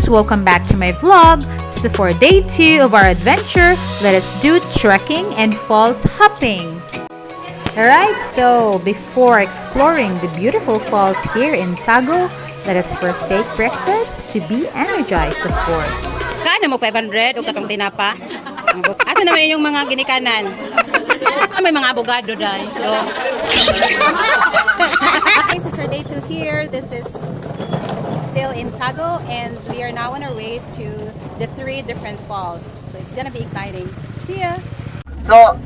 guys, welcome back to my vlog. So for day 2 of our adventure, let us do trekking and falls hopping. Alright, so before exploring the beautiful falls here in Tago, let us first take breakfast to be energized, of course. Kano mo 500 o katong tinapa? Asa naman yung mga ginikanan? May mga abogado dahil. So. This is our day 2 here. This is still in Tago, and we are now on our way to the 3 different falls. So it's gonna be exciting. See ya! So,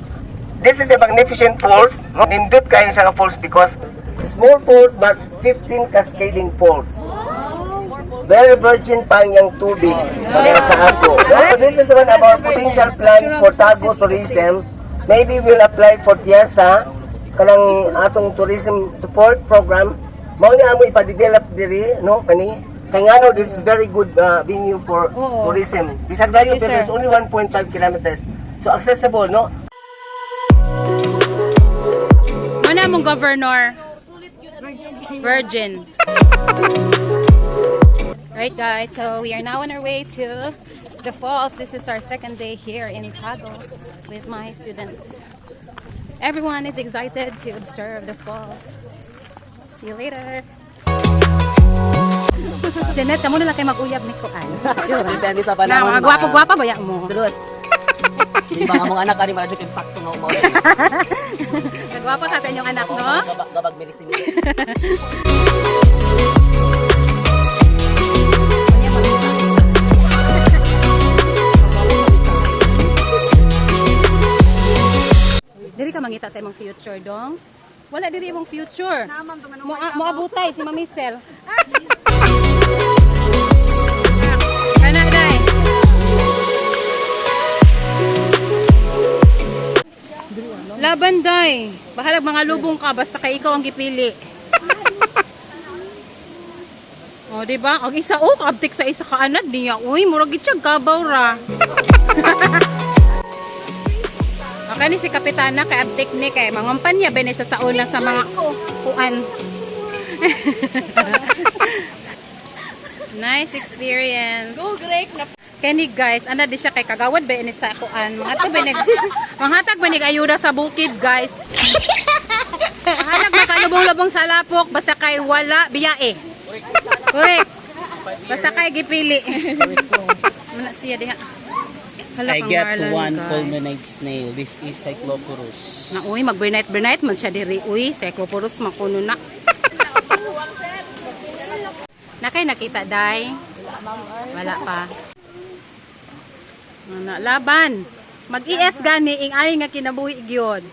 this is a magnificent falls. Nindot kayo siya nga falls because small falls but 15 cascading falls. Very virgin pa yung tubig kaya sa ako. So, this is one of our potential plans for Tago tourism. Maybe we'll apply for TIASA kanang atong tourism support program. Mao ni amo ipa-develop diri no kani kay ngano this is very good venue for tourism. Bisag dayo pero there's only 1.5 kilometers. So accessible no. Mana mong governor? Virgin. Right guys, so we are now on our way to the falls. This is our second day here in Tago with my students. Everyone is excited to observe the falls. See you later. Janet, kamu na lang kayo mag-uyab ni Kuan. Depende sa Na, panahon. mga gwapo-gwapa ba yan mo? Dulot. Di ba nga mong anak, ani maradyo impacto nga umaw. Kagwapa ka sa inyong anak, no? Gabag milisin. Diri ka mangita sa imong future, dong? Wala diri imong future. Moabutay si Mami Sel. Kana day. Laban day. Bahalag mga lubong ka basta kay ikaw ang gipili. Oh, di ba? Ang isa abtik sa isa ka anad niya. Uy, murag gid siya gabaw ra. Okay ni si Kapitana kay abtik ni kay mangumpan niya ba siya sa una sa mga kuan. Nice experience. Go Greg na. Kani guys, ana di siya kay kagawad ba ini sa kuan. Mga to banig manghatag banig ayuda sa bukid guys. Hanag makalubong-lubong sa lapok basta kay wala biyae. Correct. Basta kay gipili. Muna siya diha. I get one fulminate snail. This is Cycloporus. Na uy, mag-burnite man siya diri. Uy, Cycloporus makuno na. Nakay nakita day. Wala pa. Ana laban. Mag-IS gani ing ay nga kinabuhi gyud.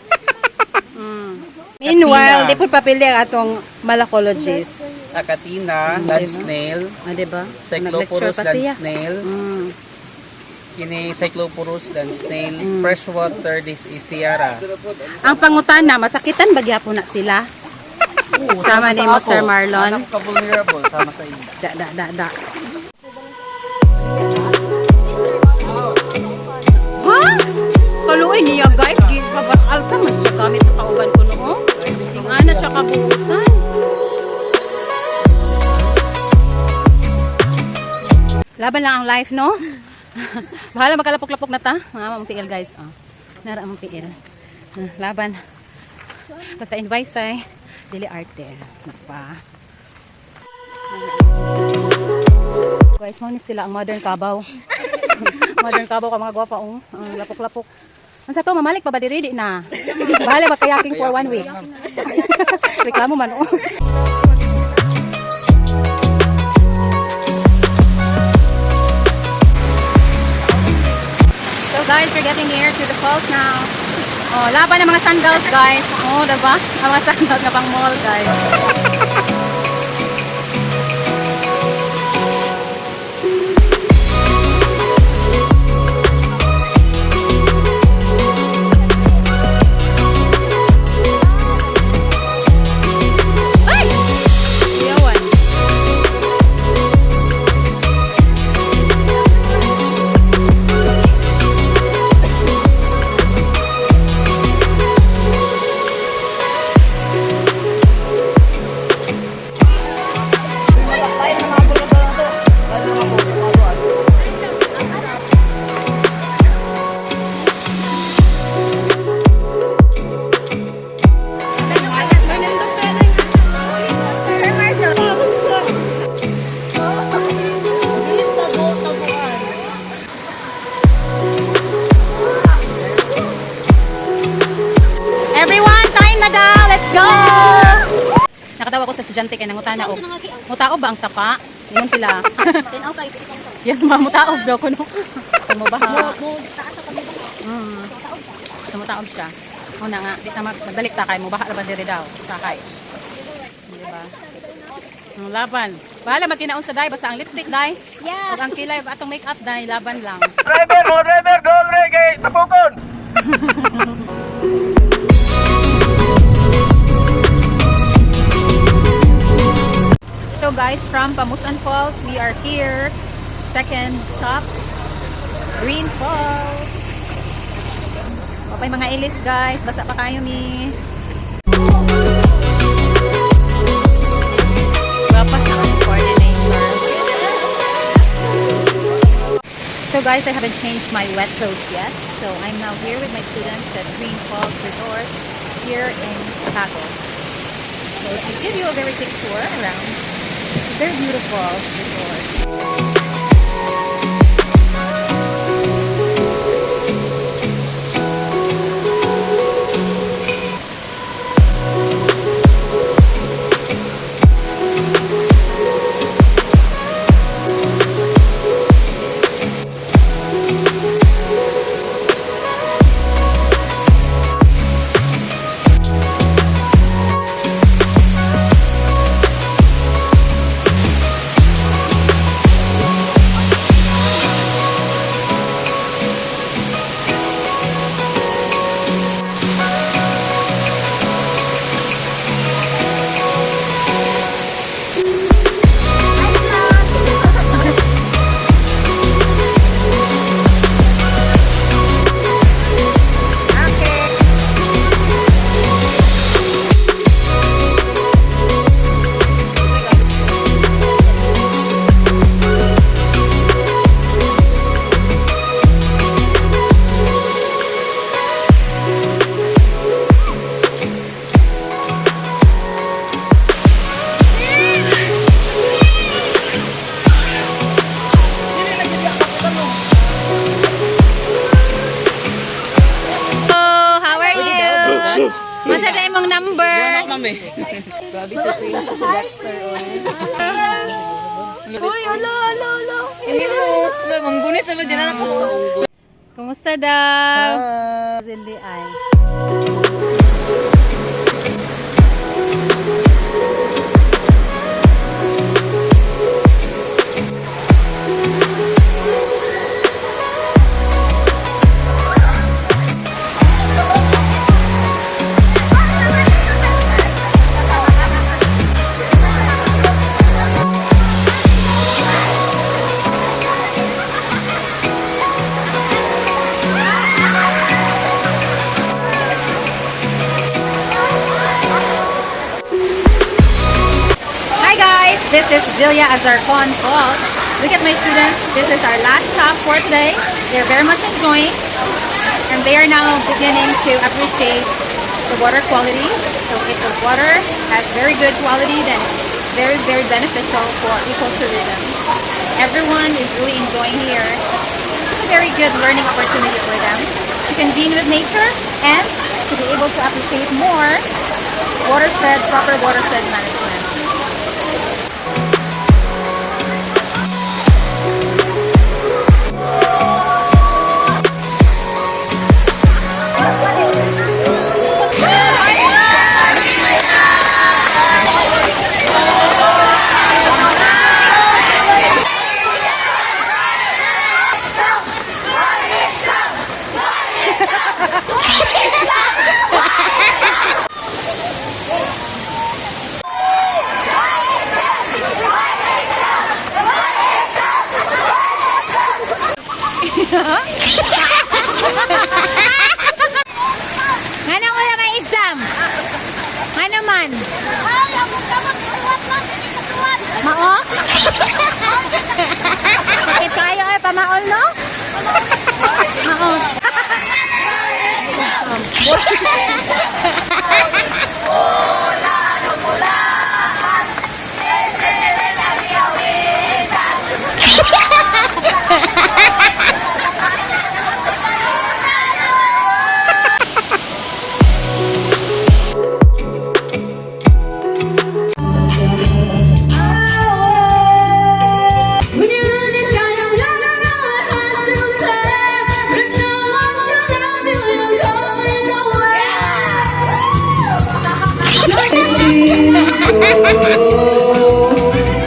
Meanwhile, di po papili atong malacologist. Akatina, land snail. Ah, diba? Cycloporus Nag-lecture pa land siya. snail. Kini Cycloporus land snail. Freshwater, this is tiara. Ang pangutana, masakitan ba gyapon na sila? Sama ni mo Sir Marlon. Anak ka vulnerable sama sa inyo. Da. Ha? Kaluoy niya guys, alsa man siya gamit sa kauban ko noo. Tingana siya kabuutan. Laban lang ang life, no? Bahala magkalapok-lapok na ta. Mga mong tiil guys. Oh. Nara mong tiil. Laban. Basta invite say dili arte. Napa. Guys, mo ni sila ang modern kabaw. Modern kabaw ka mga gwapa oh. Lapok-lapok. Ang sa to, mamalik pa ba diri di na? Bahala ba kayaking for 1 week? Reklamo man oh. Guys, we're getting near to the falls now. Oh, laban ng mga sandals, guys. Oh, diba? Ang mga sandals na pang mall, guys. Ay! Yawan. ako sa estudyante kay nangutana og mutaob ba ang sapa? Ingon sila. Yes, ma'am, mutaob daw kuno. Mo ba? So mutaob siya. Una nga, di ta magdalik ta kay mo baha ra ba diri daw sakay. Di ba? Ang laban. Bahala magkinaon sa day basta ang lipstick day. Yeah. Ug ang kilay atong makeup day laban lang. Driver, doon rin kay tapukon. So guys, from Pamusan Falls, we are here. Second stop, Green Falls. Okay mga ilis guys, basa pa kayo ni. Wapas na ang coordinator. So guys, I haven't changed my wet clothes yet. So I'm now here with my students at Green Falls Resort here in Tago. So to give you a very quick tour around their beautiful resort. Masa na imong number? Grabe sa Queen sa Dexter. Uy, alo. Hindi mo, manggunit naman din ako sa unggo. Kumusta daw? Hindi ay. This is Villa Azarcon Falls. Look at my students. This is our last stop for today. They're very much enjoying, and they are now beginning to appreciate the water quality. So if the water has very good quality, then it's very, very beneficial for ecotourism. Everyone is really enjoying here. It's a very good learning opportunity for them to convene with nature and to be able to appreciate more proper watershed management. Ngano mo na may exam? Ngano man? Mao? Bakit tayo ay pamaol no? Mao.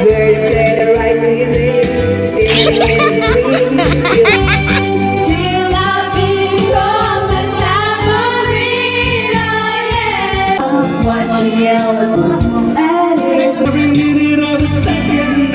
Where you play the right music, Till I become the tambourine, yeah. Watch you yell at it. every minute of the second.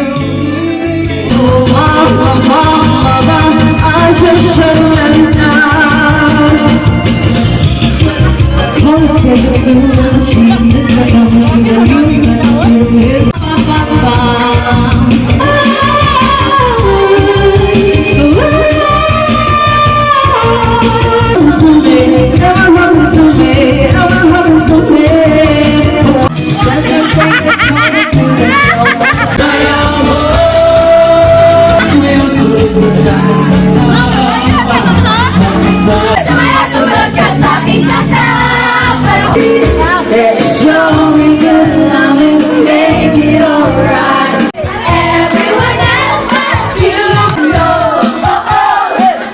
Let's show me good love and make it alright. Everyone else but you know,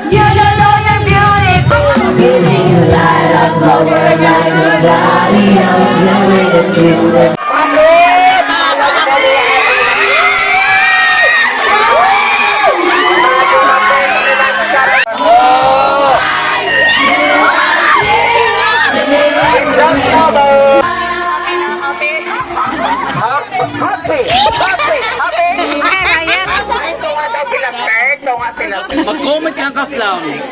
you don't know you're beautiful. Giving you light up over like nobody else. You're with it. Mag-comment lang ka, Flowers.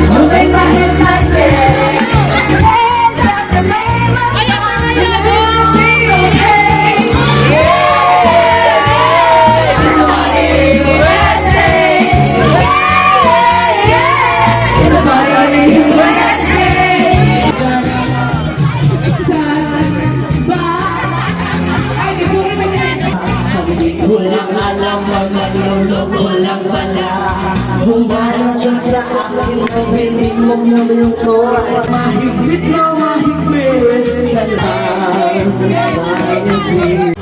Moving my head like this. Hands up the name of Walang alam, mga lolo, walang wala. Humarap siya sa akin, nabiling mong lumulungkot. Mahigpit na mahigpit, kalas, mahigpit.